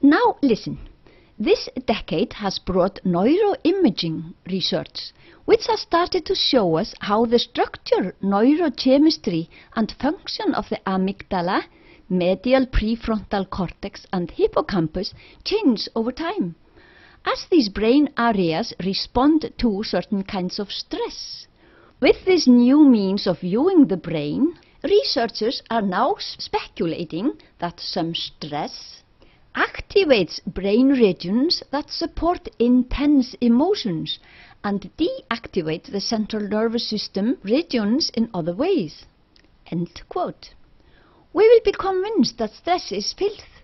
Now listen. This decade has brought neuroimaging research, which has started to show us how the structure, neurochemistry and function of the amygdala, medial prefrontal cortex and hippocampus change over time, as these brain areas respond to certain kinds of stress. With this new means of viewing the brain, researchers are now speculating that some stress activates brain regions that support intense emotions and deactivate the central nervous system regions in other ways. End quote. We will be convinced that stress is filth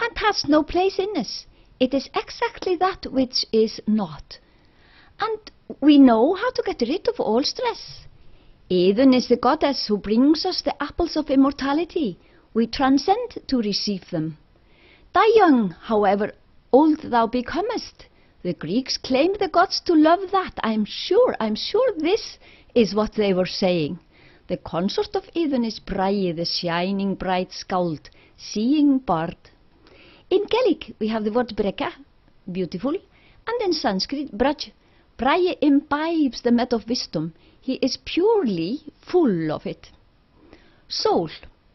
and has no place in us. It is exactly that which is not. And we know how to get rid of all stress. Iðunn is the goddess who brings us the apples of immortality. We transcend to receive them. Die young, however old thou becomest. The Greeks claimed the gods to love that. I'm sure this is what they were saying. The consort of Iðunn is Bragi, the shining bright skald, seeing bard. In Gaelic we have the word brega, beautiful, and in Sanskrit braj. Bragi imbibes the mead of wisdom. He is purely full of it. Soul,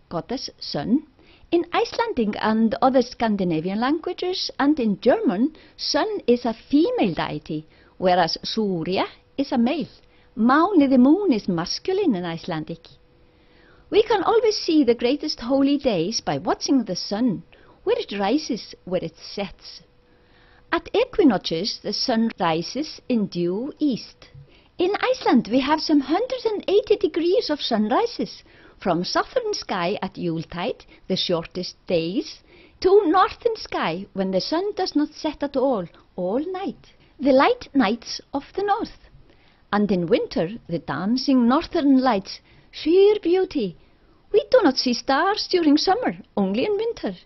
goddess, sun. In Icelandic and other Scandinavian languages and in German, sun is a female deity, whereas Surya is a male. Máni, the moon, is masculine in Icelandic. We can always see the greatest holy days by watching the sun, where it rises, where it sets. At equinoxes, the sun rises in due east. In Iceland, we have some 180 degrees of sunrises, from southern sky at Yuletide, the shortest days, to northern sky when the sun does not set at all night, the light nights of the north. And in winter, the dancing northern lights, sheer beauty. We do not see stars during summer, only in winter.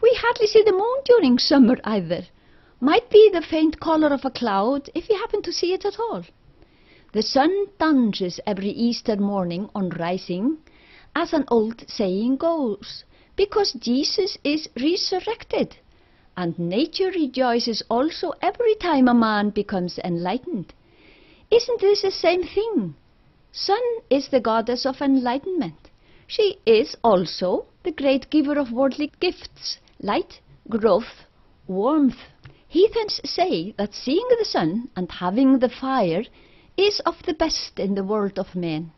We hardly see the moon during summer either. Might be the faint colour of a cloud, if you happen to see it at all. The sun dances every Easter morning on rising, as an old saying goes, because Jesus is resurrected, and nature rejoices also every time a man becomes enlightened. Isn't this the same thing? Sun is the goddess of enlightenment. She is also the great giver of worldly gifts, light, growth, warmth. Heathens say that seeing the sun and having the fire is of the best in the world of men.